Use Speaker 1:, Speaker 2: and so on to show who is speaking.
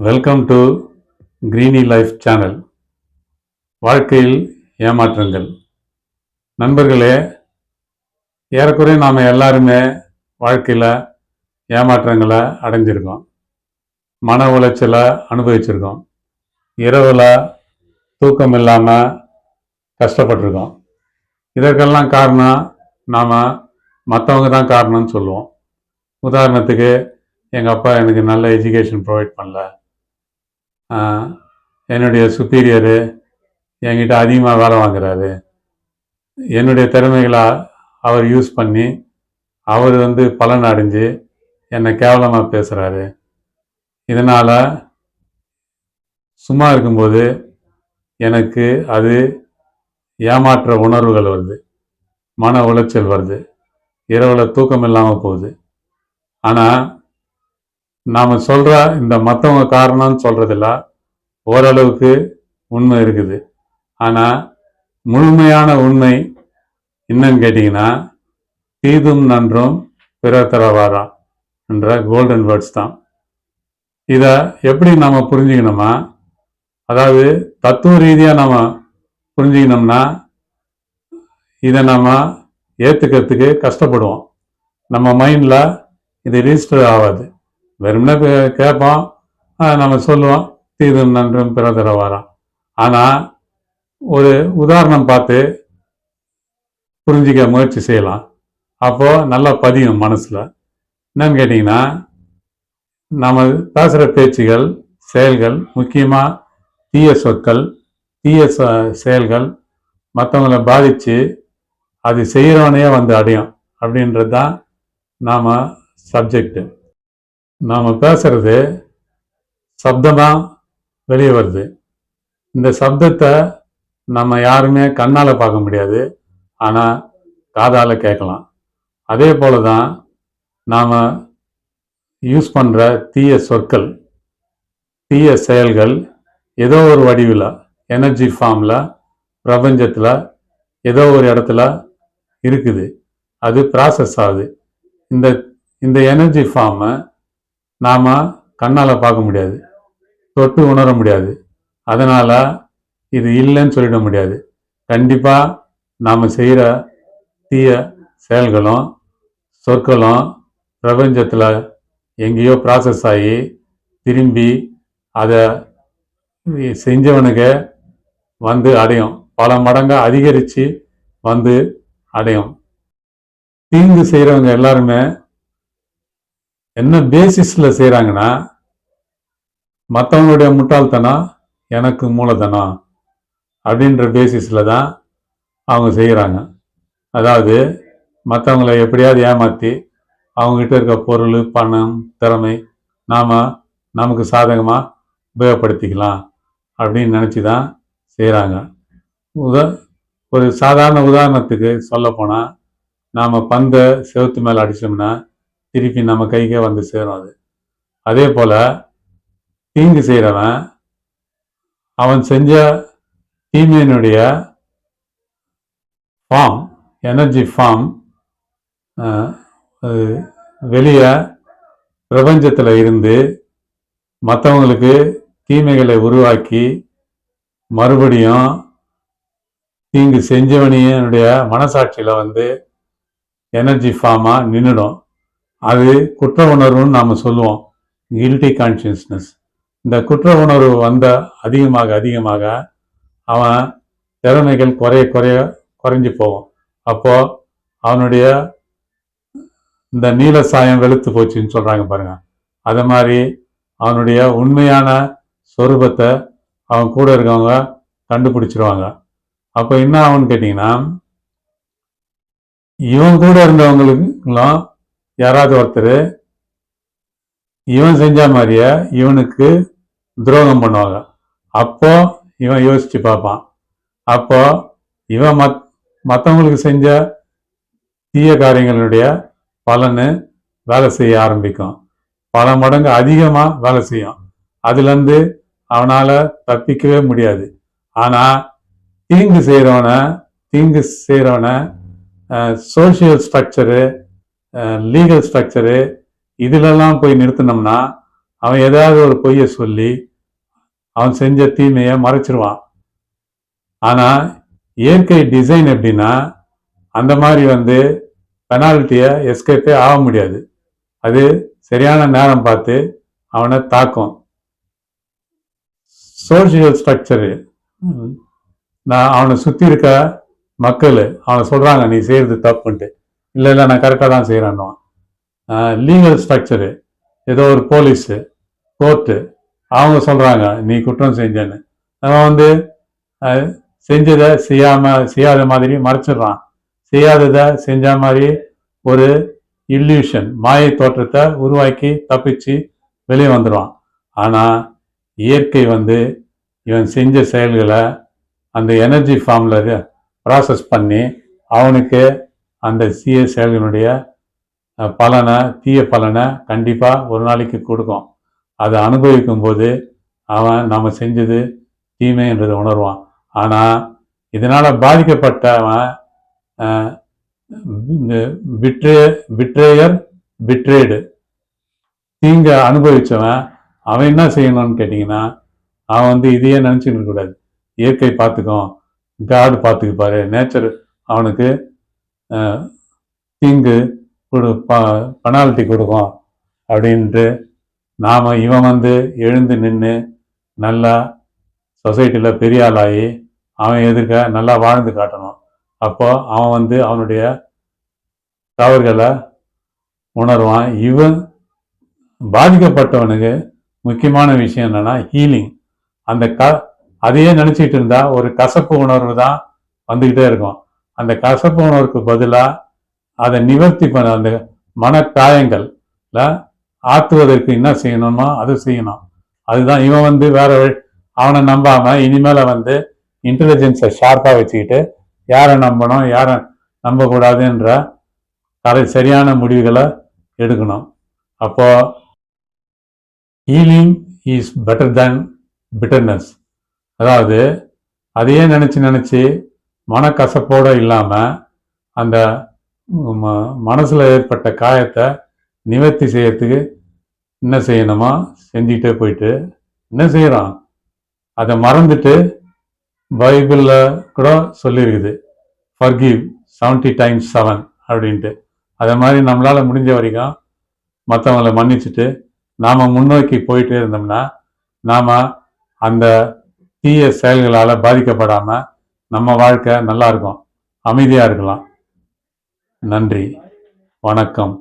Speaker 1: Welcome to கிரீனி life channel. வாழ்க்கையில் ஏமாற்றங்கள். நண்பர்களே, ஏறக்குறைய நாம் எல்லாருமே வாழ்க்கையில் ஏமாற்றங்களை அடைஞ்சிருக்கோம். மன உளைச்சலை அனுபவிச்சிருக்கோம். இரவில் தூக்கம் இல்லாமல் கஷ்டப்பட்டிருக்கோம். இதற்கெல்லாம் காரணம் நாம் மற்றவங்க தான் காரணம்னு சொல்லுவோம். உதாரணத்துக்கு, எங்கள் அப்பா எனக்கு நல்ல எஜுகேஷன் ப்ரொவைட் பண்ணல, என்னுடைய சுப்பீரியரு என்கிட்ட அதிகமாக வேலை வாங்குறாரு, என்னுடைய திறமைகளை அவர் யூஸ் பண்ணி அவர் பலன் அடைஞ்சு என்னை கேவலமாக பேசுகிறாரு. இதனால் சும்மா இருக்கும்போது எனக்கு அது ஏமாற்ற உணர்வுகள் வருது, மன உளைச்சல் வருது, இரவில் தூக்கம் இல்லாமல் போகுது. ஆனால் நாம் சொல்கிற இந்த மற்றவங்க காரணம்னு சொல்கிறதில்ல, ஓரளவுக்கு உண்மை இருக்குது. ஆனால் முழுமையான உண்மை என்னன்னு கேட்டிங்கன்னா, தீதும் நன்றும் பிறர் தரவாரா என்ற கோல்டன் வேர்ட்ஸ் தான். இதை எப்படி நாம் புரிஞ்சுக்கணுமா, அதாவது தத்துவ ரீதியாக நம்ம புரிஞ்சுக்கணும்னா இதை நம்ம ஏற்றுக்கிறதுக்கு கஷ்டப்படுவோம். நம்ம மைண்டில் இது ரிஜிஸ்டர் ஆகாது. வெறும்னா கேட்போம், நம்ம சொல்லுவோம் தீதும் நன்றும் பிறர் தரவாரா. ஆனால் ஒரு உதாரணம் பார்த்து புரிஞ்சிக்க முயற்சி செய்யலாம். அப்போது நல்லா பதியும் மனசில். என்னன்னு கேட்டிங்கன்னா, நம்ம பேசுகிற பேச்சுகள், செயல்கள், முக்கியமாக தீய சொற்கள், தீய செயல்கள் மற்றவங்களை பாதித்து அது செய்கிறவனையே அடையும் அப்படின்றது தான் நாம் சப்ஜெக்டு. நாம் பேசுகிறது சப்தமாக வெளியே வருது. இந்த சப்தத்தை நம்ம யாருமே கண்ணால் பார்க்க முடியாது, ஆனால் காதால் கேட்கலாம். அதே போல தான் நாம் யூஸ் பண்ணுற தீய சொற்கள், தீய செயல்கள் ஏதோ ஒரு வடிவில், எனர்ஜி ஃபார்மில் பிரபஞ்சத்தில் ஏதோ ஒரு இடத்துல இருக்குது. அது ப்ராசஸ் ஆகுது. இந்த இந்த எனர்ஜி ஃபார்மை நாம் கண்ணால் பார்க்க முடியாது, தொட்டு உணர முடியாது. அதனால் இது இல்லைன்னு சொல்லிட முடியாது. கண்டிப்பாக நாம் செய்கிற தீய செயல்களும் சொற்களும் பிரபஞ்சத்தில் எங்கேயோ ப்ராசஸ் ஆகி திரும்பி அதை செஞ்சவனுக்கு அடையும். பல மடங்கு அதிகரித்து அடையும். தீங்கு செய்கிறவங்க எல்லாருமே என்ன பேசிஸில் செய்கிறாங்கன்னா, மற்றவங்களுடைய முட்டாள்தனம் எனக்கு மூலதனம் அப்படின்ற பேசிஸில் தான் அவங்க செய்கிறாங்க. அதாவது மற்றவங்களை எப்படியாவது ஏமாற்றி அவங்ககிட்ட இருக்க பொருள், பணம், திறமை நமக்கு சாதகமாக உபயோகப்படுத்திக்கலாம் அப்படின்னு நினச்சி தான் செய்கிறாங்க. ஒரு சாதாரண உதாரணத்துக்கு சொல்லப்போனால், நாம் பந்தை செவுத்து மேலே அடித்தோம்னா திருப்பி நம்ம கைக்கே சேரும் அது. அதே போல் தீங்கு செய்கிறவன் அவன் செஞ்ச தீமையினுடைய ஃபார்ம், எனர்ஜி ஃபார்ம் வெளியே பிரபஞ்சத்தில் இருந்து மற்றவங்களுக்கு தீமைகளை உருவாக்கி மறுபடியும் தீங்கு செஞ்சவனையனுடைய மனசாட்சியில் எனர்ஜி ஃபார்மாக நின்றுடும். அது குற்ற உணர்வுன்னு நாம் சொல்லுவோம், கில்ட்டி கான்ஷியஸ்னஸ். இந்த குற்ற உணர்வு அதிகமாக அதிகமாக அவன் திறமைகள் குறைஞ்சு போகும். அப்போது அவனுடைய இந்த நீல சாயம் வெளுத்து போச்சுன்னு சொல்கிறாங்க பாருங்கள், அதை மாதிரி அவனுடைய உண்மையான சொரூபத்தை அவன் கூட இருக்கவங்க கண்டுபிடிச்சிருவாங்க. அப்போ என்ன ஆகும்னு கேட்டிங்கன்னா, இவன் கூட இருந்தவங்களுக்கெல்லாம் யாராவது ஒருத்தர் இவன் செஞ்ச மாதிரியே இவனுக்கு துரோகம் பண்ணுவாங்க. அப்போ இவன் யோசிச்சு பார்ப்பான். அப்போ இவன் மற்றவங்களுக்கு செஞ்ச தீய காரியங்களுடைய பலனு வேலை செய்ய ஆரம்பிக்கும். பல மடங்கு அதிகமாக வேலை செய்யும். அதுலேருந்து அவனால் தப்பிக்கவே முடியாது. ஆனால் தீங்கு செய்கிறவனை சோஷியல் ஸ்ட்ரக்சரு, லீகல் ஸ்ட்ரக்சரு இதிலெல்லாம் போய் நிறுத்தினோம்னா அவன் ஏதாவது ஒரு பொய்யை சொல்லி அவன் செஞ்ச தீமையை மறைச்சிருவான். ஆனால் இயற்கை டிசைன் எப்படின்னா, அந்த மாதிரி பெனால்ட்டியை எஸ்கேப்பே ஆக முடியாது. அது சரியான நேரம் பார்த்து அவனை தாக்கும். சோசியல் ஸ்ட்ரக்சரு, நான் அவனை சுற்றி இருக்க மக்கள் அவனை சொல்கிறாங்க நீ செய்கிறது தப்புன்ட்டு. இல்லை நான் கரெக்டாக தான் செய்கிறேன்னு. லீகல் ஸ்ட்ரக்சரு, ஏதோ ஒரு போலீஸு, கோர்ட்டு, அவங்க சொல்கிறாங்க நீ குற்றம் செஞ்சேன்னு. அவன் செஞ்சதை செய்யாத மாதிரி மறைச்சிடுறான். செய்யாததை செஞ்ச மாதிரி ஒரு இல்யூஷன், மாயை தோற்றத்தை உருவாக்கி தப்பிச்சு வெளியே வந்துடுவான். ஆனால் இயற்கை இவன் செஞ்ச செயல்களை அந்த எனர்ஜி ஃபார்மில் ப்ராசஸ் பண்ணி அவனுக்கு அந்த செயல்களுடைய பலனை, தீய பலனை கண்டிப்பாக ஒரு நாளைக்கு கொடுக்கும். அதை அனுபவிக்கும் போது அவன் நம்ம செஞ்சது தீமை என்றதை உணர்வான். ஆனால் இதனால் பாதிக்கப்பட்டவன் பிட்ரேயர் தீங்க அனுபவித்தவன் அவன் என்ன செய்யணும்னு கேட்டிங்கன்னா, அவன் இதையே நினச்சிட்டு இருக்கக்கூடாது. இயற்கை பார்த்துக்கும், காடு பார்த்துக்குப்பாரு, நேச்சர் அவனுக்கு தீங்கு பெனால்ட்டி கொடுக்கும் அப்படின்ட்டு இவன் எழுந்து நின்று நல்லா சொசைட்டியில் பெரிய ஆளாகி அவன் எதிர்க்க நல்லா வாழ்ந்து காட்டணும். அப்போ அவன் அவனுடைய தவறுகளை உணர்வான். இவன் பாதிக்கப்பட்டவனுக்கு முக்கியமான விஷயம் என்னன்னா ஹீலிங். அதையே நினச்சிட்டு இருந்தா ஒரு கசப்பு உணர்வு தான் வந்துக்கிட்டே இருக்கும். அந்த கசப்பு உணர்வுக்கு பதிலாக அதை நிவர்த்தி பண்ண அந்த மனக்காயங்கள்ல ஆற்றுவதற்கு என்ன செய்யணுமோ அதை செய்யணும். அதுதான் இவன் வேற அவனை நம்பாம இனிமேல இன்டெலிஜென்ஸை ஷார்ப்பாக வச்சுக்கிட்டு யாரை நம்பணும் யாரை நம்பக்கூடாதுன்ற சரியான முடிவுகளை எடுக்கணும். அப்போ healing is better than bitterness. அதாவது அதையே நினச்சி மனக்கசப்போடு இல்லாமல் அந்த மனசில் ஏற்பட்ட காயத்தை நிவர்த்தி செய்யறதுக்கு என்ன செய்யணுமோ செஞ்சுக்கிட்டே போயிட்டு என்ன செய்கிறோம், அதை மறந்துட்டு பைபிளில் கூட சொல்லியிருக்குது ஃபர்கிவ் 70 times 7 அப்படின்ட்டு. அதை மாதிரி நம்மளால் முடிஞ்ச வரைக்கும் மற்றவங்களை மன்னிச்சுட்டு நாம் முன்னோக்கி போயிட்டே இருந்தோம்னா நாம் அந்த தீய செயல்களால் பாதிக்கப்படாமல் நம்ம வாழ்க்கை நல்லா இருக்கும், அமைதியாக இருக்கலாம். நன்றி, வணக்கம்.